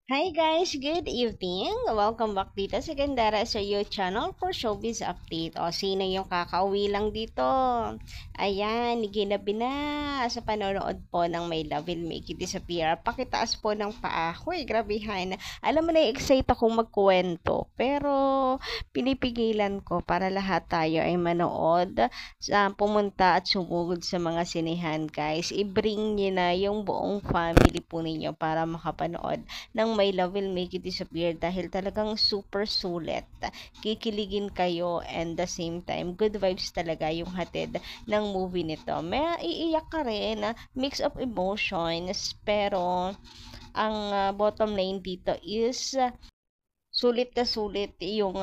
Hi guys, good evening. Welcome back dito sa Gandara sa your channel for Showbiz Update. O, sino yung kakauwi lang dito? Ayan, ginabi na sa panonood po ng My Love Will Make You Disappear. Pakitaas po ng paa. Huy, grabihan. Alam mo na, excite akong magkwento. Pero, pinipigilan ko para lahat tayo ay manood, pumunta at sumugod sa mga sinehan guys. I-bring niyo na yung buong family po ninyo para makapanood ng My Love Will Make You Disappear dahil talagang super sulit. Kikiligin kayo and the same time, good vibes talaga yung hatid ng movie nito. May iiyak ka rin, mix of emotions, pero ang bottom line dito is sulit na sulit yung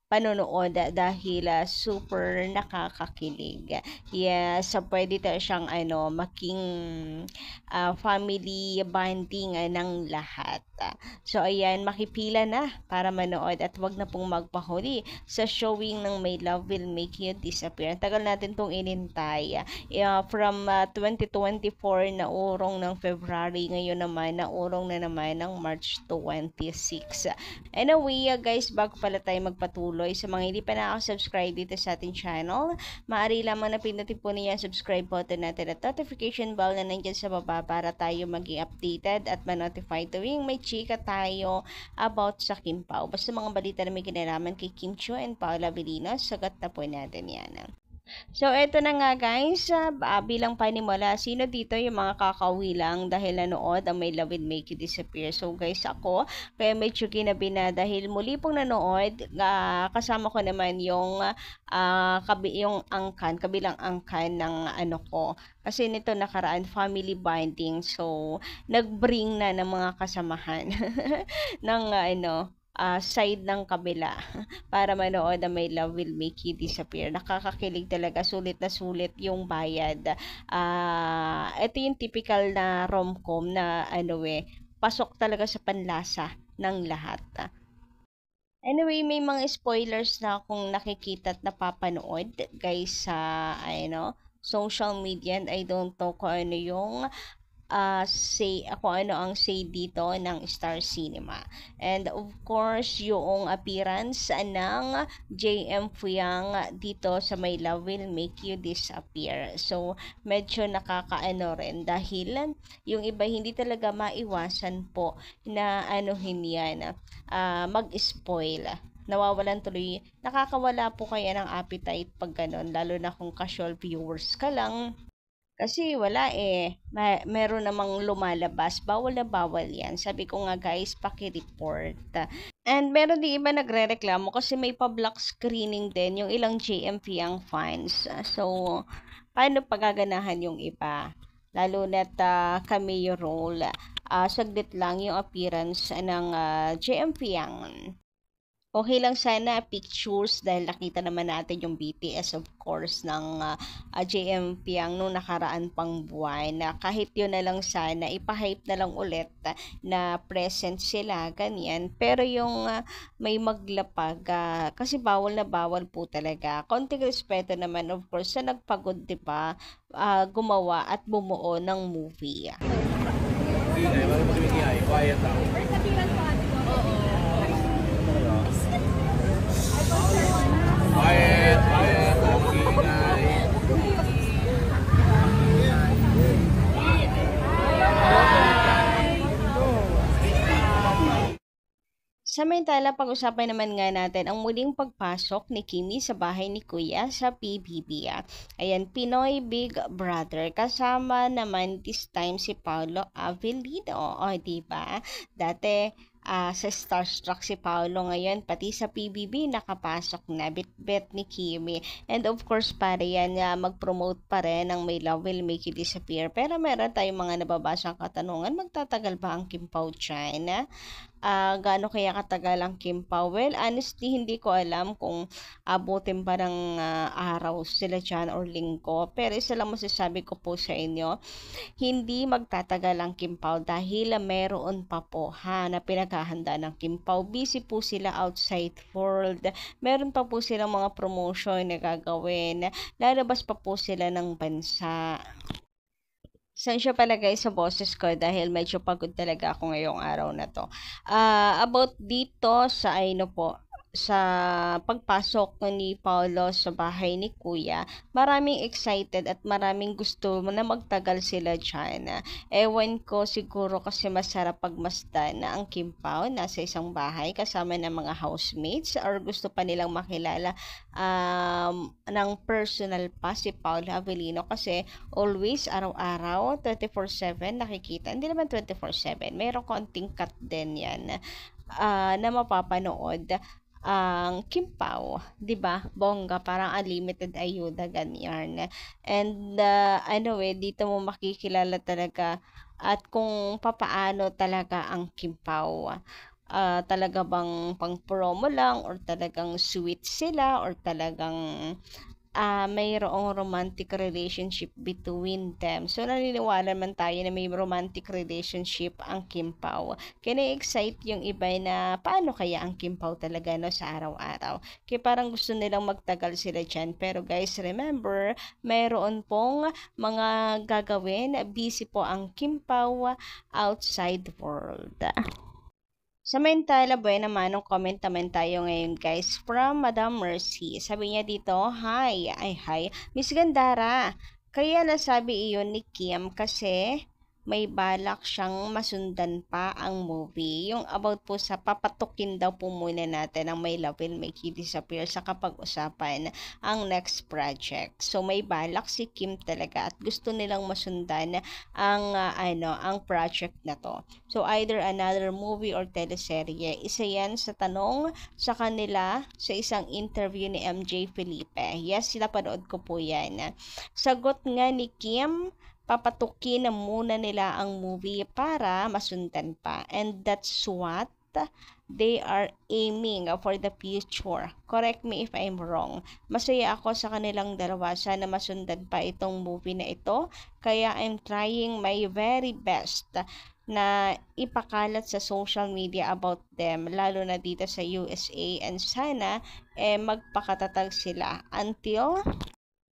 panonood dahil super nakakakilig. Yes, so pwede tayo siyang making family bonding ng lahat. So ayan, makipila na para manood at wag na pong magpahuli sa showing ng My Love Will Make You Disappear. Ang tagal natin tong inintay. From 2024 na urong ng February, ngayon naman na urong na naman ng March 26. Anyway, guys, bago pala tayo magpatuloy, sa mga hindi pa nakaka-subscribe dito sa ating channel, maaari lamang na pinutin po niya subscribe button natin at notification bell na nandyan sa baba para tayo maging updated at ma-notify tuwing may chika tayo about sa Kim Pao. Basta mga balita na may kinalaman kay Kim Chiu and Paula Avellino, sagot na po natin yan. So, eto na nga guys, bilang panimula, sino dito yung mga kakauwi lang dahil nanood ang My Love Will Make You Disappear. So guys, ako, kaya medyo ginabi na dahil muli pong nanood, kasama ko naman yung, yung kabilang angkan ng ano ko. Kasi nito nakaraan, family bonding. So, nag-bring na ng mga kasamahan ng side ng kabila para manood na My Love Will Make You Disappear. Nakakakilig talaga, sulit na sulit yung bayad. Ito yung typical na rom-com na pasok talaga sa panlasa ng lahat. Anyway, may mga spoilers na akong nakikita at napapanood guys sa social media, and I don't know kung ano yung say ako ano ang say dito ng Star Cinema. And of course, yung appearance ng JM Fuyang dito sa My Love Will Make You Disappear. So, medyo nakakaano rin dahil yung iba hindi talaga maiwasan po na anuhin yan, mag-spoil. Nawawalan tuloy, nakakawala po kaya ng appetite pag ganun, lalo na kung casual viewers ka lang kasi wala meron namang lumalabas. Bawal na bawal yan. Sabi ko nga guys, paki-report. And meron din iba nagre-reklamo kasi may pa-block screening din yung ilang JMP ang fans. So, paano pagaganahan yung iba? Lalo na't cameo role. Saglit lang yung appearance ng JMP ang okay lang sana pictures dahil nakita naman natin yung BTS of course ng JMP ang nung nakaraan pang buwan na kahit yun na lang sana ipahype na lang ulit na present sila ganyan, pero yung may maglapag kasi bawal na bawal po talaga. Konting respeto naman of course sa nagpagod, 'di ba? Gumawa at bumuo ng movie. Ingay, wala mo ingay, quiet lang. Quiet, quiet, ingay. Samantala, pag-usapan naman nga natin ang muling pagpasok ni Kimi sa bahay ni Kuya sa PBB. Ayan, Pinoy Big Brother. Kasama naman this time si Paolo Avellino. O, diba? Dati, sa Starstruck si Paolo, ngayon pati sa PBB nakapasok na, bit-bit ni Kimi. And of course, para yan, mag-promote pa rin ng My Love Will Make You Disappear. Pero meron tayong mga nababasang katanungan, magtatagal ba ang Kim Pao China? Gaano kaya katagal ang Kim Pao? Well, honestly, hindi ko alam kung abutin pa ng araw sila dyan or linggo. Pero isa lang masasabi ko po sa inyo, hindi magtatagal ang Kim Pao dahil meron pa po na pinaghahanda ng Kim Pao. Busy po sila outside world. Meron pa po silang mga promotion na gagawin. Lalabas pa po sila ng bansa. Pasensya pala guys sa boses ko dahil medyo pagod talaga ako ngayong araw na to. About dito sa sa pagpasok ni Paolo sa bahay ni Kuya, maraming excited at maraming gusto na magtagal sila dyan. Ewan ko, siguro kasi masarap pagmasdan na ang Kimpaw nasa isang bahay kasama ng mga housemates or gusto pa nilang makilala ng personal pa si Paolo Avellino kasi always araw-araw 24/7 nakikita, hindi naman 24/7, mayroong konting cut din yan na mapapanood ang Kimpaw, 'di ba? Bongga, parang unlimited ayuda ganyan. And dito mo makikilala talaga at kung papaano talaga ang Kimpaw. Talaga bang pang promo lang or talagang sweet sila or talagang mayroong romantic relationship between them. So, naniniwala man tayo na may romantic relationship ang Kimpaw. Kaya na-excite yung iba na paano kaya ang Kimpaw talaga no, sa araw-araw. Kaya parang gusto nilang magtagal sila dyan. Pero guys, remember, mayroon pong mga gagawin. Busy po ang Kimpaw outside world. Samantala, buena manong comment naman tayo ngayon guys from Madam Mercy. Sabi niya dito, hi, Miss Gandara. Kaya nasabi iyon ni Kim kasi may balak siyang masundan pa ang movie. Yung about po sa papatukin daw po muna natin ang My Love Will Make You Disappear sa kapag-usapan ang next project. So may balak si Kim talaga at gusto nilang masundan ang project na to. So either another movie or teleserye. Isa yan sa tanong sa kanila sa isang interview ni MJ Felipe. Yes, napanood ko po yan. Sagot nga ni Kim, papatukin na muna nila ang movie para masundan pa. And that's what they are aiming for the future. Correct me if I'm wrong. Masaya ako sa kanilang dalawa. Sana masundan pa itong movie na ito. Kaya I'm trying my very best na ipakalat sa social media about them, lalo na dito sa USA, and sana magpakatatag sila until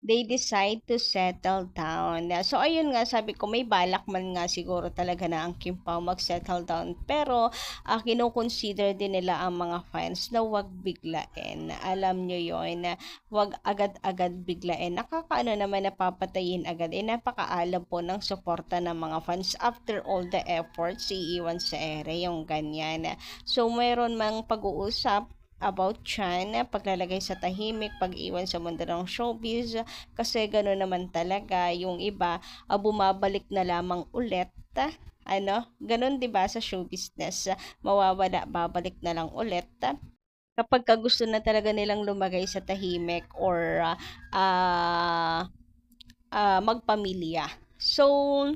they decide to settle down. So, ayun nga, sabi ko, may balak man nga siguro talaga na ang Kimpaw mag-settle down. Pero, kinoconsider din nila ang mga fans na wag biglain. Alam nyo yun, na wag agad-agad biglain. Nakakaano naman napapatayin agad. Napakaalam po ng suporta ng mga fans after all the efforts iiwan sa ere, yung ganyan. So, mayroon mang pag-uusap about Chan, paglalagay sa tahimik, pag-iwan sa mundo ng showbiz, kasi gano'n naman talaga, yung iba, bumabalik na lamang ulit, ganun 'di ba sa show business, mawawala, babalik na lang ulit, kapag gusto na talaga nilang lumagay sa tahimik or magpamilya. So,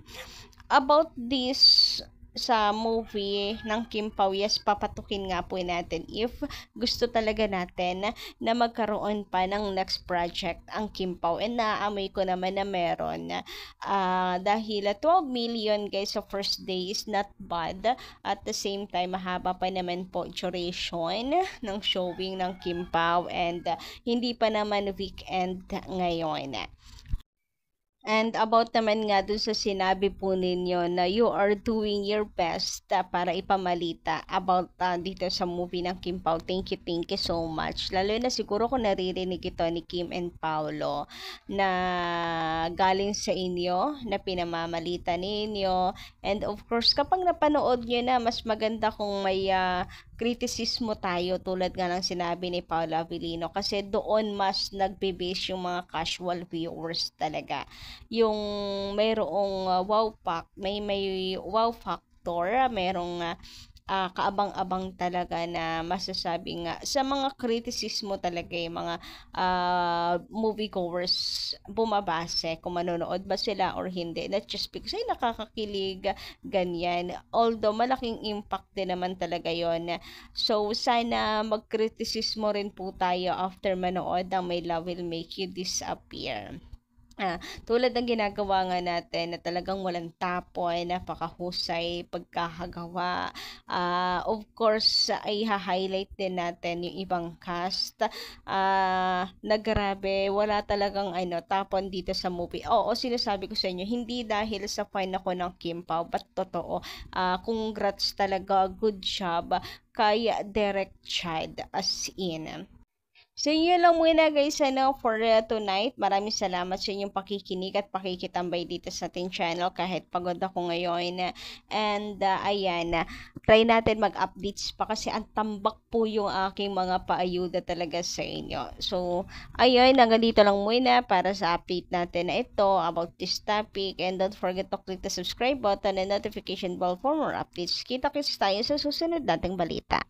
about this sa movie ng Kimpaw, yes, papatukin nga po natin if gusto talaga natin na magkaroon pa ng next project ang Kimpaw. And naamoy ko naman na meron. Dahil 12 million guys sa first day is not bad. At the same time, mahaba pa naman po duration ng showing ng Kimpaw and hindi pa naman weekend ngayon. And about naman nga dun sa sinabi po ninyo na you are doing your best para ipamalita about dito sa movie ng Kimpaw. Thank you so much. Lalo na siguro kung naririnig ito ni Kim and Paolo na galing sa inyo, na pinamamalita ninyo. And of course, kapag napanood nyo na, mas maganda kung may kritisismo tayo tulad nga ng sinabi ni Paolo Avellino kasi doon mas nagbe-base yung mga casual viewers talaga. Yung mayroong may wow factor, mayroong kaabang-abang talaga na masasabi nga sa mga kritisismo talaga yung mga moviegoers bumabase kung manonood ba sila or hindi, not just because ay nakakakilig ganyan, although malaking impact din naman talaga yon. So sana magkritisismo rin po tayo after manood ng My Love Will Make You Disappear. Tulad ng ginagawa nga natin na talagang walang tapoy, napakahusay pagkakagawa. Of course, ay highlight din natin yung ibang cast na grabe, wala talagang tapon dito sa movie. Oo, sinasabi ko sa inyo, hindi dahil sa fan ako ng Kim Pao, but totoo. Congrats talaga, good job kay Derek Chad as in. So, yun lang muna guys, for tonight. Maraming salamat sa inyong pakikinig at pakikitambay dito sa ating channel kahit pagod ako ngayon. And, ayan, try natin mag-updates pa kasi ang tambak po yung aking mga paayuda talaga sa inyo. So, ayun, hanggang dito lang muna para sa update natin na ito about this topic. And don't forget to click the subscribe button and notification bell for more updates. Kita-kits tayo sa susunod nating balita.